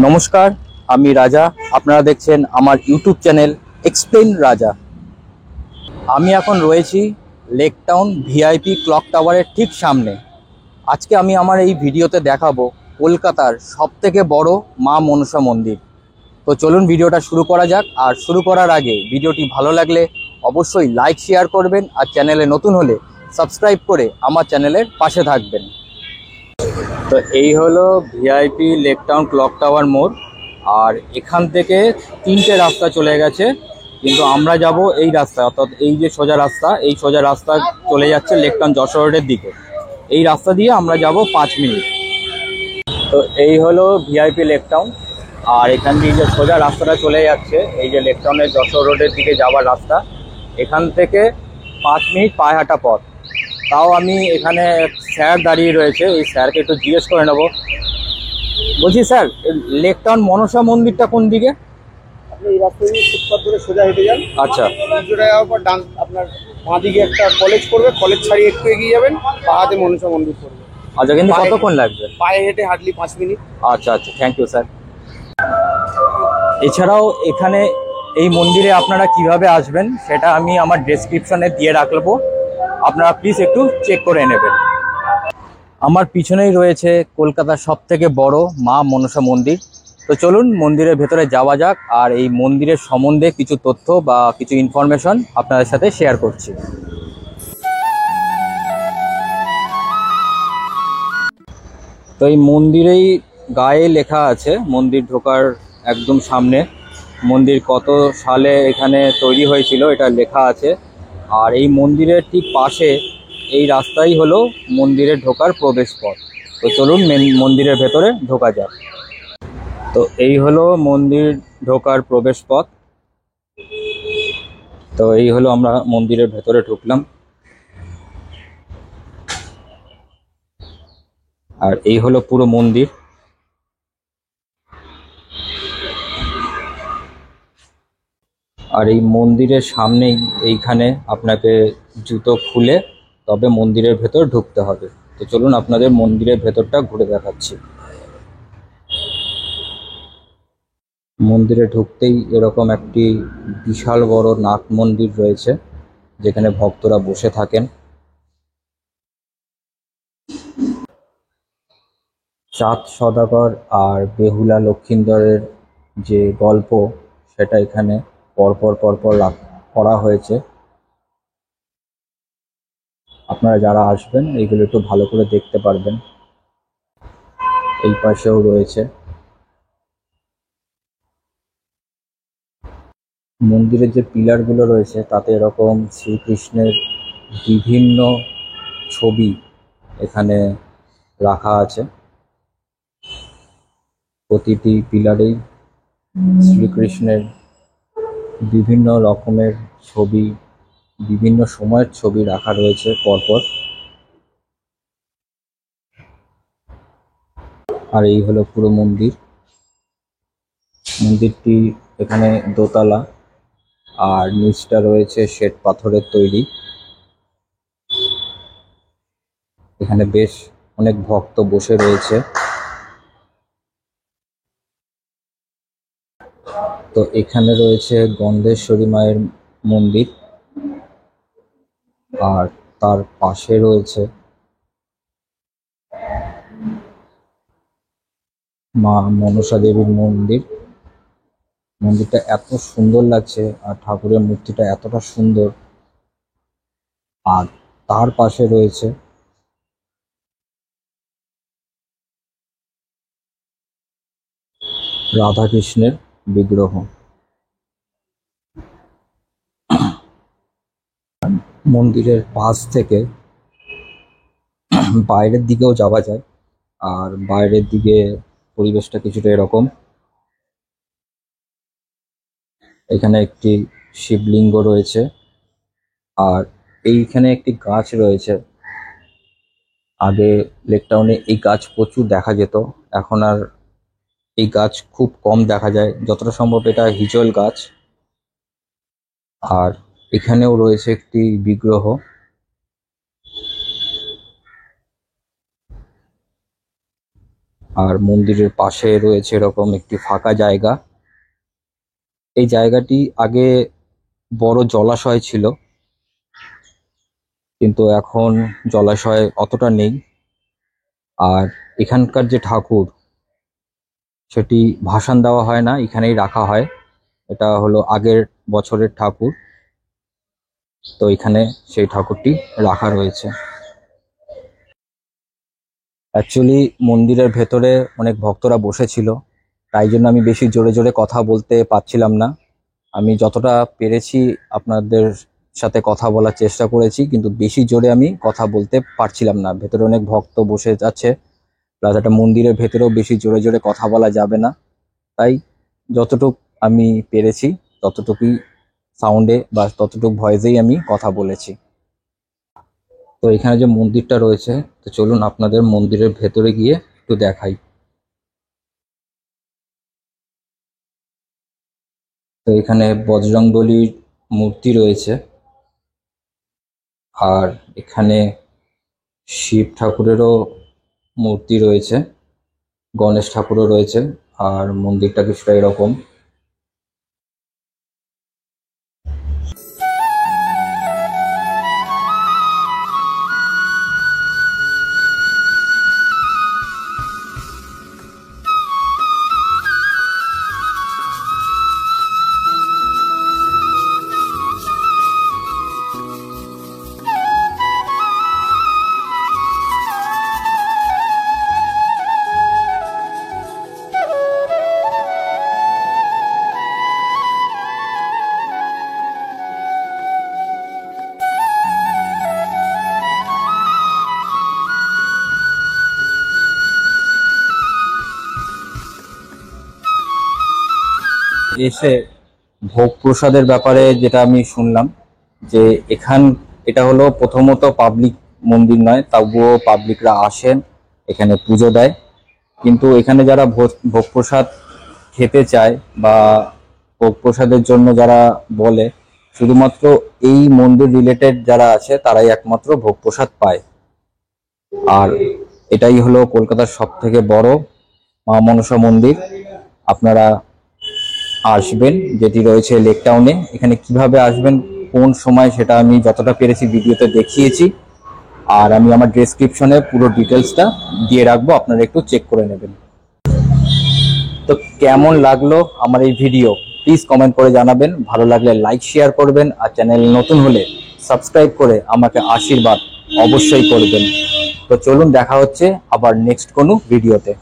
নমস্কার, আমি রাজা। আপনারা দেখছেন আমার ইউটিউব চ্যানেল এক্সপ্লেন রাজা। আমি এখন রয়েছি লেক টাউন ভিআইপি ক্লক টাওয়ারের ঠিক সামনে। আজকে আমি আমার এই ভিডিওতে দেখাবো কলকাতার সবথেকে বড় মা মনসা মন্দির। তো চলুন ভিডিওটা শুরু করা যাক। আর শুরু করার আগে ভিডিওটি ভালো লাগলে অবশ্যই লাইক শেয়ার করবেন, আর চ্যানেলে নতুন হলে সাবস্ক্রাইব করে আমার চ্যানেলের পাশে থাকবেন। তো এই হলো VIP lake town clock tower মোড়। আর এখান থেকে তিনটে রাস্তা চলে গেছে, কিন্তু আমরা যাব এই রাস্তা, অর্থাৎ এই যে সোজা রাস্তা, এই সোজা রাস্তা চলে যাচ্ছে লেক টাউন যশোর রোডের দিকে। এই রাস্তা দিয়ে আমরা যাব 5 মিনিট। তো এই হলো ভিআইপি লেক টাউন। আর এখান দিয়ে যে সোজা রাস্তাটা চলে যাচ্ছে, এই যে লেক টাউনের যশোর রোডের দিকে যাওয়ার রাস্তা, এখান থেকে 5 মিনিট পায়ে হাঁটা পথ। তাও আমি এখানে স্যার দাঁড়িয়ে রয়েছে, এই স্যারকে একটু জিজ্ঞেস করে নেব। বলছি স্যার, লেক টাউন মনসা মন্দিরটা কোন দিকে? আপনি এই রাস্তা দিয়ে ফুটপাথ ধরে সোজা হেঁটে যান। আচ্ছা, পুজোটা যাওয়ার পর ডান আপনার বাঁ দিকে একটা কলেজ পড়বে, কলেজ ছাড়িয়ে একটু এগিয়ে যাবেন, বাঁ হাতে মনসা মন্দির পড়বে। আচ্ছা, কিন্তু কতক্ষণ লাগবে? পায়ে হেঁটে হাঁটলি 5 মিনিট। আচ্ছা আচ্ছা, থ্যাংক ইউ স্যার। এছাড়াও এখানে এই মন্দিরে আপনারা কিভাবে আসবেন সেটা আমি আমার ডেসক্রিপশনে দিয়ে রাখবো, আপনারা প্লিজ একটু চেক করে নেবেন। আমার পিছনেই রয়েছে কলকাতার সবথেকে বড় মা মনসা মন্দির। তো চলুন মন্দিরের ভেতরে যাওয়া যাক, আর এই মন্দিরের সম্বন্ধে কিছু তথ্য বা কিছু ইনফরমেশন আপনাদের সাথে শেয়ার করছি। তো এই মন্দিরেই গায়ে লেখা আছে, মন্দির ঢোকার একদম সামনে মন্দির কত সালে এখানে তৈরি হয়েছিল এটা লেখা আছে। আর এই মন্দিরের ঠিক পাশে এই রাস্তাই হলো মন্দিরে ঢোকার প্রবেশ পথ। তো চলুন মন্দিরের ভেতরে ঢোকা যাক। তো এই হলো মন্দির ঢোকার প্রবেশ পথ। তো এই হলো, আমরা মন্দিরের ভেতরে ঢুকলাম। আর এই হলো পুরো মন্দির। আর এই মন্দিরের সামনেই এইখানে আপনাকে জুতো খুলে তবে মন্দিরের ভেতর ঢুকতে হবে। তো চলুন আপনাদের মন্দিরের ভেতরটা ঘুরে দেখাচ্ছি। মন্দিরে ঢুকতেই এরকম একটি বিশাল বড় নাট মন্দির রয়েছে, যেখানে ভক্তরা বসে থাকেন। চাঁদ সওদাগর আর বেহুলা লক্ষীন্দরের যে গল্প, সেটা এখানে পরপর পরপর করা হয়েছে। আপনারা যারা আসবেন এইগুলো একটু ভালো করে দেখতে পারবেন। এই পাশেও রয়েছে। মন্দিরের যে পিলারগুলো রয়েছে তাতে এরকম শ্রীকৃষ্ণের বিভিন্ন ছবি এখানে রাখা আছে। প্রতিটি পিলারেই শ্রীকৃষ্ণের বিভিন্ন রকমের ছবি, বিভিন্ন সময়ের ছবি রাখা রয়েছে পরপর। আর এই হলো পুরো মন্দির। মন্দিরটি এখানে দোতলা, আর নিচটা রয়েছে শ্বেত পাথরের তৈরি। এখানে বেশ অনেক ভক্ত বসে রয়েছে। তো এখানে রয়েছে গন্ধেশ্বরী মায়ের মন্দির, আর তার পাশে রয়েছে মা মনসা দেবীর মন্দির। মন্দিরটা এত সুন্দর লাগছে, আর ঠাকুরের মূর্তিটা এতটা সুন্দর। আর তার পাশে রয়েছে রাধাকৃষ্ণের বিগ্রহ। মন্দিরের পাশ থেকে বাইরের দিকেও যাওয়া যায়। আর বাইরের দিকে পরিবেশটা কিছুটা এরকম। এখানে একটি শিবলিঙ্গ রয়েছে, আর এইখানে একটি গাছ রয়েছে। আগে লেক টাউনে এই গাছ প্রচুর দেখা যেত, এখন আর এই গাছ খুব কম দেখা যায়। যতটা সম্ভব এটা হিজল গাছ। আর এখানেও রয়েছে একটি বিগ্রহ। আর মন্দিরের পাশে রয়েছে এরকম একটি ফাঁকা জায়গা। এই জায়গাটি আগে বড় জলাশয় ছিল, কিন্তু এখন জলাশয় অতটা নেই। আর এখানকার যে ঠাকুর, সেটি ভাসান দেওয়া হয় না, এখানেই রাখা হয়। এটা হলো আগের বছরের ঠাকুর, তো এখানে সেই ঠাকুরটি রাখা রয়েছে। অ্যাকচুয়ালি মন্দিরের ভেতরে অনেক ভক্তরা বসেছিল, তাই জন্য আমি বেশি জোরে জোরে কথা বলতে পারছিলাম না। আমি যতটা পেরেছি আপনাদের সাথে কথা বলার চেষ্টা করেছি, কিন্তু বেশি জোরে আমি কথা বলতে পারছিলাম না। ভেতরে অনেক ভক্ত বসে আছে, প্লাস একটা মন্দিরের ভেতরেও বেশি জোরে জোরে কথা বলা যাবে না। তাই যতটুক আমি পেরেছি ততটুকুই সাউন্ডে বা ততটুক ভয়েসেই আমি কথা বলেছি। তো এখানে যে মন্দিরটা রয়েছে, তো চলুন আপনাদের মন্দিরের ভেতরে গিয়ে একটু দেখাই। তো এখানে বজরংবলীর মূর্তি রয়েছে, আর এখানে শিব ঠাকুরেরও মূর্তি রয়েছে, গণেশ ঠাকুরও রয়েছে। আর মন্দিরটা কিছুটা এরকম। এসে ভোগ প্রসাদের ব্যাপারে যেটা আমি শুনলাম, যে এটা হলো প্রথমত পাবলিক মন্দির নয়, তবুও পাবলিকরা আসেন, এখানে পুজো দেয়। কিন্তু এখানে যারা ভোগ প্রসাদ খেতে চায় বা ভোগ প্রসাদের জন্য যারা বলে, শুধুমাত্র এই মন্দির রিলেটেড যারা আছে তারাই একমাত্র ভোগ প্রসাদ পায়। আর এটাই হলো কলকাতার সব থেকে বড় মা মনসা মন্দির। আপনারা আসবেন, যেটি রয়েছে লেক টাউনে। এখানে কিভাবে আসবেন, কোন সময়, সেটা আমি যতটা পেরেছি ভিডিওতে দেখিয়েছি। আর আমি আমার ডেসক্রিপশনে পুরো ডিটেলসটা দিয়ে রাখবো, আপনারা একটু চেক করে নেবেন। তো কেমন লাগলো আমার এই ভিডিও, প্লিজ কমেন্ট করে জানাবেন। ভালো লাগলে লাইক শেয়ার করবেন, আর চ্যানেল নতুন হলে সাবস্ক্রাইব করে আমাকে আশীর্বাদ অবশ্যই করবেন। তো চলুন, দেখা হচ্ছে আবার নেক্সট কোনো ভিডিওতে।